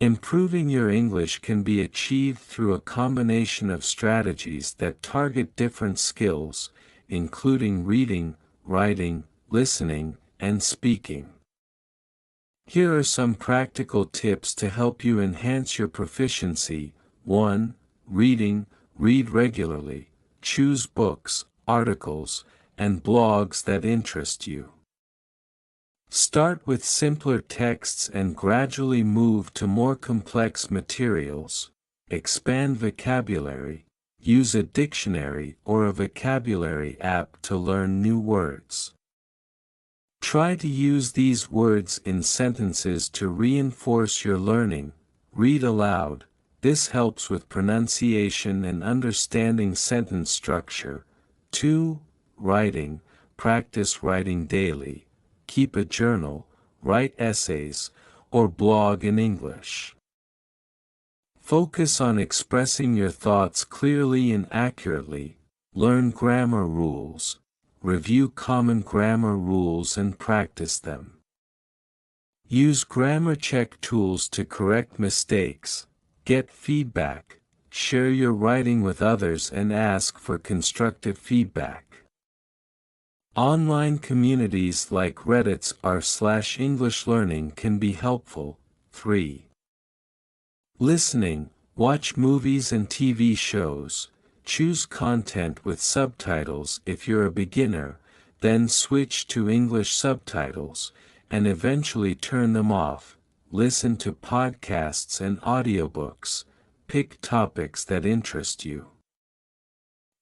Improving your English can be achieved through a combination of strategies that target different skills, including reading, writing, listening, and speaking. Here are some practical tips to help you enhance your proficiency. 1. Reading. Read regularly. Choose books, articles, and blogs that interest you. Start with simpler texts and gradually move to more complex materials. Expand vocabulary. Use a dictionary or a vocabulary app to learn new words. Try to use these words in sentences to reinforce your learning. Read aloud. This helps with pronunciation and understanding sentence structure. 2. Writing. Practice writing daily. Keep a journal, write essays, or blog in English. Focus on expressing your thoughts clearly and accurately. Learn grammar rules. Review common grammar rules and practice them. Use grammar check tools to correct mistakes. Get feedback. Share your writing with others and ask for constructive feedback. Online communities like Reddit's r/English Learning can be helpful. 3. Listening. Watch movies and TV shows. Choose content with subtitles if you're a beginner, then switch to English subtitles, and eventually turn them off. Listen to podcasts and audiobooks. Pick topics that interest you.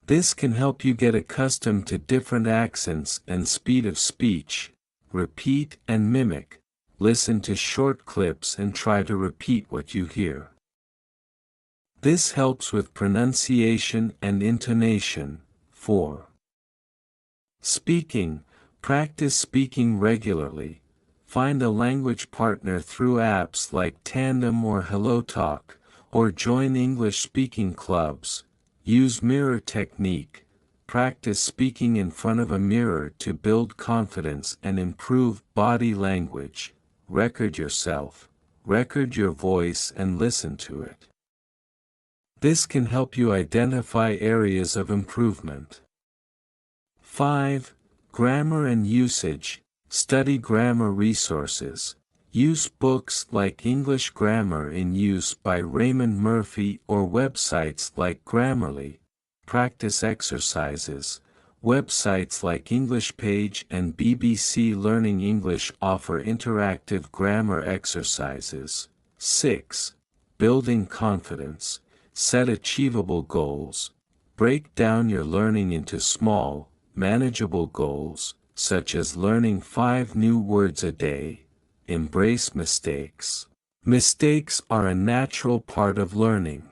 This can help you get accustomed to different accents and speed of speech. Repeat and mimic. Listen to short clips and try to repeat what you hear. This helps with pronunciation and intonation. 4. Speaking. Practice speaking regularly. Find a language partner through apps like Tandem or HelloTalk, or join English speaking clubs. Use mirror technique. Practice speaking in front of a mirror to build confidence and improve body language. Record yourself. Record your voice and listen to it. This can help you identify areas of improvement. 5. Grammar and usage. Study grammar resources. Use books like English Grammar in Use by Raymond Murphy or websites like Grammarly. Practice exercises. Websites like English Page and BBC Learning English offer interactive grammar exercises. 6. Building confidence. Set achievable goals. Break down your learning into small, manageable goals, such as learning 5 new words a day. Embrace mistakes. Mistakes are a natural part of learning.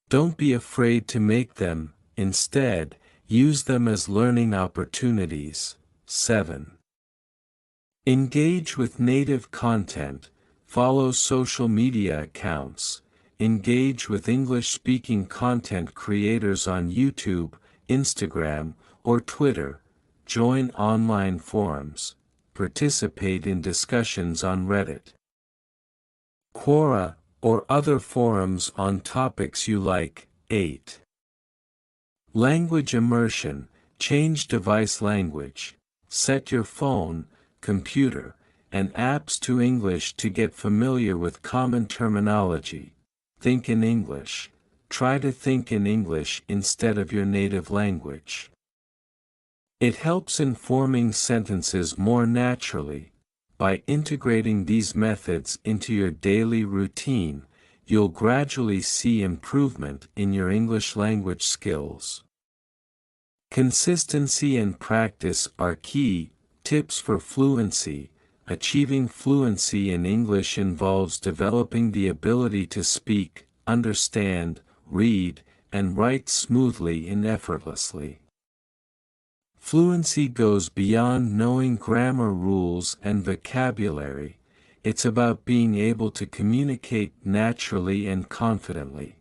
Don't be afraid to make them. Instead, use them as learning opportunities. 7. Engage with native content. Follow social media accounts. Engage with English-speaking content creators on YouTube, Instagram, or Twitter. Join online forums. Participate in discussions on Reddit, Quora, or other forums on topics you like. 8. Language immersion. Change device language. Set your phone, computer, and apps to English to get familiar with common terminology. Think in English. Try to think in English instead of your native language. It helps in forming sentences more naturally. By integrating these methods into your daily routine, you'll gradually see improvement in your English language skills. Consistency and practice are key. Tips for fluency. Achieving fluency in English involves developing the ability to speak, understand, read, and write smoothly and effortlessly. Fluency goes beyond knowing grammar rules and vocabulary. It's about being able to communicate naturally and confidently.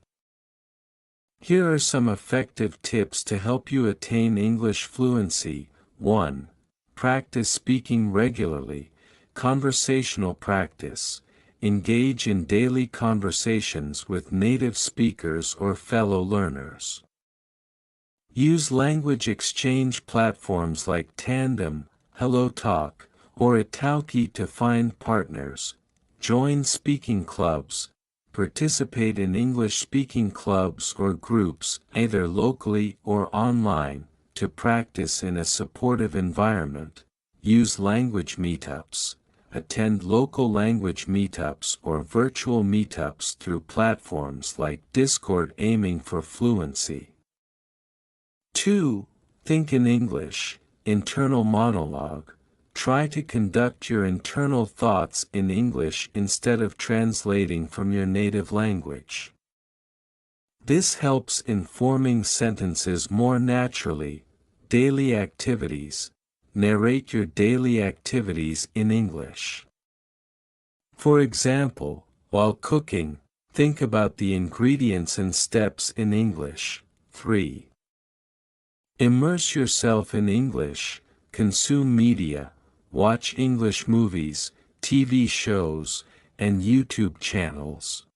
Here are some effective tips to help you attain English fluency. 1. Practice speaking regularly. Conversational practice. engage in daily conversations with native speakers or fellow learners. Use language exchange platforms like Tandem, HelloTalk, or Italki to find partners. Join speaking clubs. Participate in English-speaking clubs or groups, either locally or online, to practice in a supportive environment. Use language meetups. Attend local language meetups or virtual meetups through platforms like Discord, aiming for fluency. 2. Think in English. Internal monologue. Try to conduct your internal thoughts in English instead of translating from your native language. This helps in forming sentences more naturally. Daily activities. Narrate your daily activities in English. For example, while cooking, think about the ingredients and steps in English. 3. Immerse yourself in English. Consume media. Watch English movies, TV shows, and YouTube channels.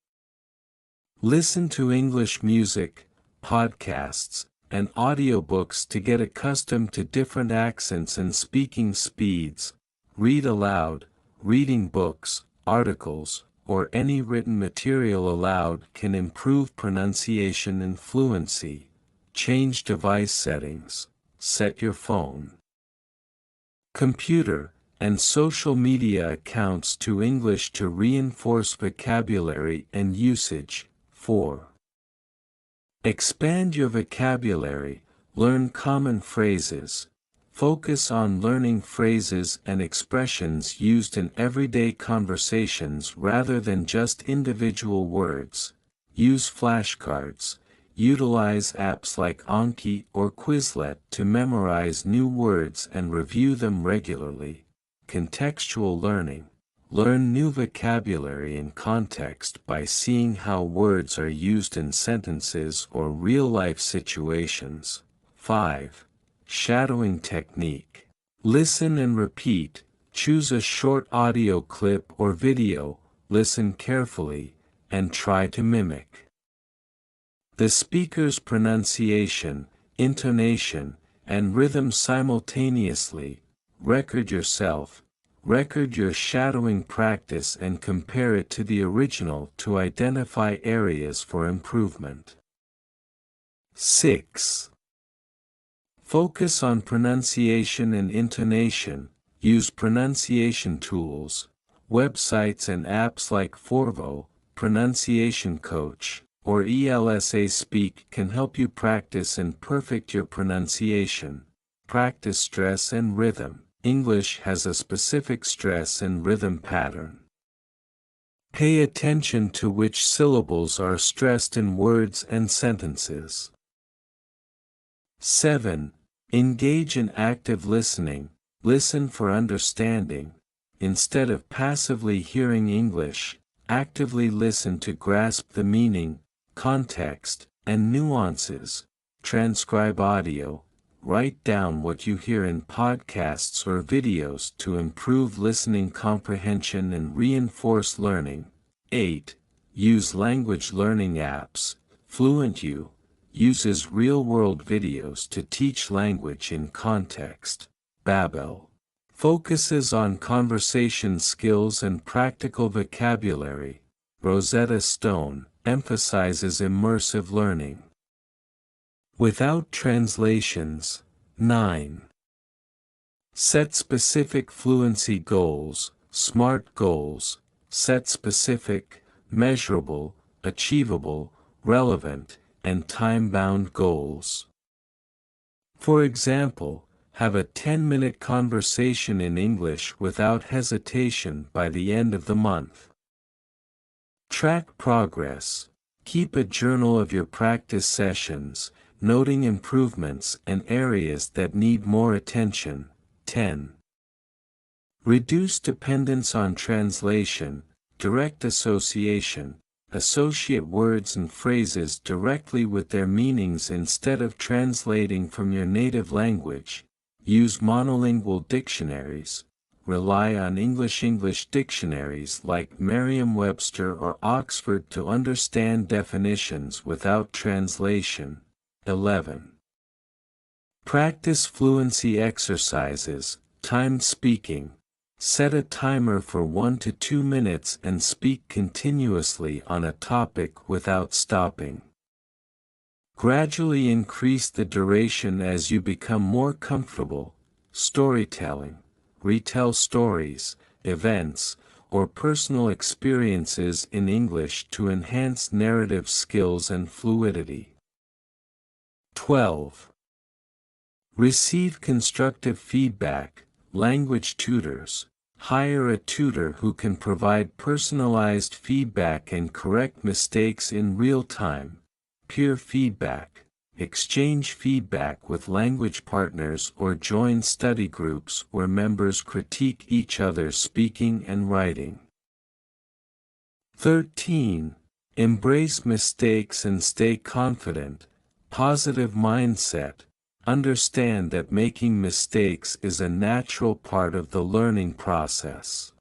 Listen to English music, podcasts, and audiobooks to get accustomed to different accents and speaking speeds. Read aloud. Reading books, articles, or any written material aloud can improve pronunciation and fluency. Change device settings. Set your phone, computer, and social media accounts to English to reinforce vocabulary and usage. 4. Expand your vocabulary. Learn common phrases. Focus on learning phrases and expressions used in everyday conversations rather than just individual words. Use flashcards. Utilize apps like Anki or Quizlet to memorize new words and review them regularly. Contextual learning. Learn new vocabulary in context by seeing how words are used in sentences or real-life situations. 5. Shadowing technique. Listen and repeat. Choose a short audio clip or video, listen carefully, and try to mimic the speaker's pronunciation, intonation, and rhythm simultaneously. Record yourself. Record your shadowing practice and compare it to the original to identify areas for improvement. 6. Focus on pronunciation and intonation. Use pronunciation tools, websites and apps like Forvo, Pronunciation Coach, or ELSA Speak can help you practice and perfect your pronunciation. Practice stress and rhythm. English has a specific stress and rhythm pattern. Pay attention to which syllables are stressed in words and sentences. 7. Engage in active listening. Listen for understanding. Instead of passively hearing English, actively listen to grasp the meaning, context, and nuances. Transcribe audio. Write down what you hear in podcasts or videos to improve listening comprehension and reinforce learning. 8. Use language learning apps. FluentU uses real-world videos to teach language in context. Babel focuses on conversation skills and practical vocabulary. Rosetta Stone emphasizes immersive learning. Without translations. 9. Set specific fluency goals, SMART goals. Set specific, measurable, achievable, relevant, and time-bound goals. For example, have a 10-minute conversation in English without hesitation by the end of the month. Track progress. Keep a journal of your practice sessions, noting improvements and areas that need more attention. 10. Reduce dependence on translation, direct association. Associate words and phrases directly with their meanings instead of translating from your native language. Use monolingual dictionaries. rely on English dictionaries like Merriam-Webster or Oxford to understand definitions without translation. 11. Practice fluency exercises, timed speaking. Set a timer for 1 to 2 minutes and speak continuously on a topic without stopping. Gradually increase the duration as you become more comfortable. Storytelling. Retell stories, events, or personal experiences in English to enhance narrative skills and fluidity. 12. Receive constructive feedback. Language tutors. Hire a tutor who can provide personalized feedback and correct mistakes in real time. Peer feedback. Exchange feedback with language partners or join study groups where members critique each other's speaking and writing. 13. Embrace mistakes and stay confident. Positive mindset. Understand that making mistakes is a natural part of the learning process.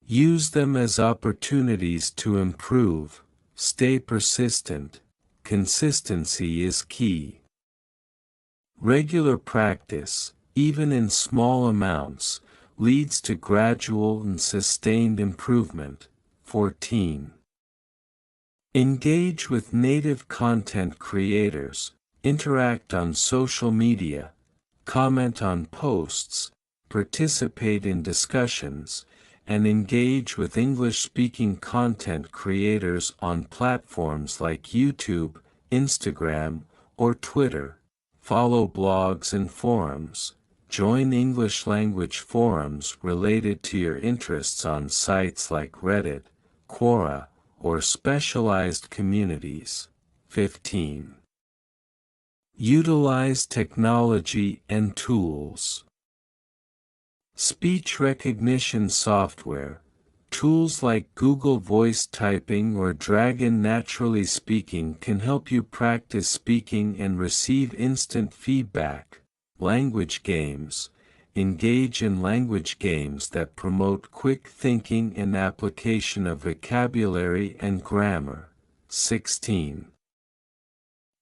Use them as opportunities to improve. Stay persistent. Consistency is key. Regular practice, even in small amounts, leads to gradual and sustained improvement. 14. Engage with native content creators. Interact on social media, comment on posts, participate in discussions, and engage with English-speaking content creators on platforms like YouTube, Instagram, or Twitter. Follow blogs and forums. Join English language forums related to your interests on sites like Reddit, Quora, or specialized communities. 15. Utilize technology and tools. Speech recognition software, tools like Google Voice Typing or Dragon Naturally Speaking can help you practice speaking and receive instant feedback. Language games. Engage in language games that promote quick thinking and application of vocabulary and grammar. 16.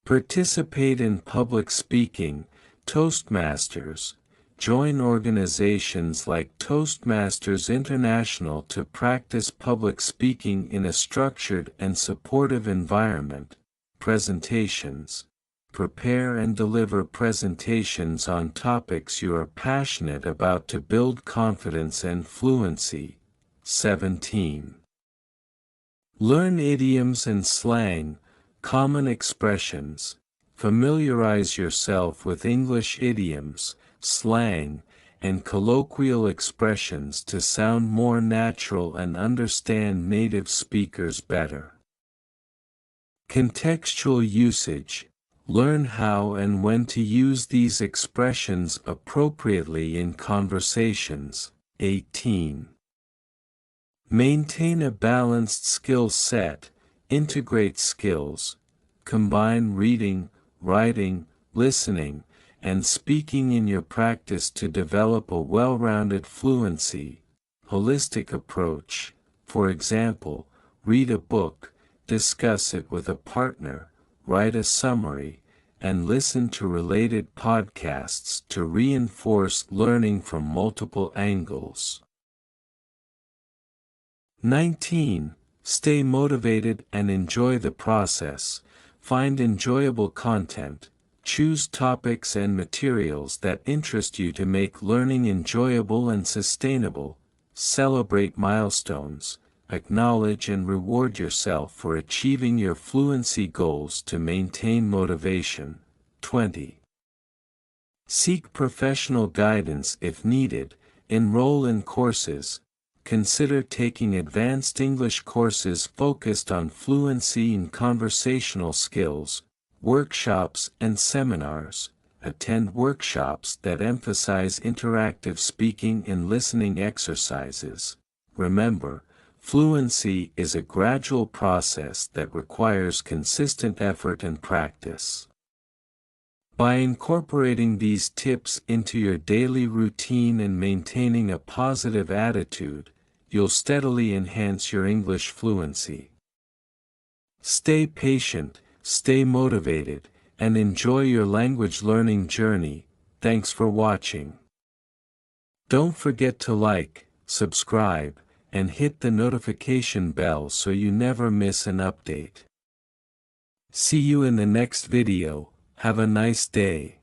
Participate in public speaking, Toastmasters. Join organizations like Toastmasters International to practice public speaking in a structured and supportive environment. Presentations. Prepare and deliver presentations on topics you are passionate about to build confidence and fluency. 17. Learn idioms and slang. Common expressions. Familiarize yourself with English idioms, slang, and colloquial expressions to sound more natural and understand native speakers better. Contextual usage. Learn how and when to use these expressions appropriately in conversations. 18. Maintain a balanced skill set. Integrate skills. Combine reading, writing, listening, and speaking in your practice to develop a well-rounded fluency. Holistic approach. For example, read a book, discuss it with a partner, write a summary, and listen to related podcasts to reinforce learning from multiple angles. 19. Stay motivated and enjoy the process. Find enjoyable content. Choose topics and materials that interest you to make learning enjoyable and sustainable. Celebrate milestones. Acknowledge and reward yourself for achieving your fluency goals to maintain motivation. 20. Seek professional guidance if needed. Enroll in courses. Consider taking advanced English courses focused on fluency and conversational skills, workshops and seminars. Attend workshops that emphasize interactive speaking and listening exercises. Remember, fluency is a gradual process that requires consistent effort and practice. By incorporating these tips into your daily routine and maintaining a positive attitude, you'll steadily enhance your English fluency. Stay patient, stay motivated, and enjoy your language learning journey. Thanks for watching. Don't forget to like, subscribe, and hit the notification bell so you never miss an update. See you in the next video. Have a nice day.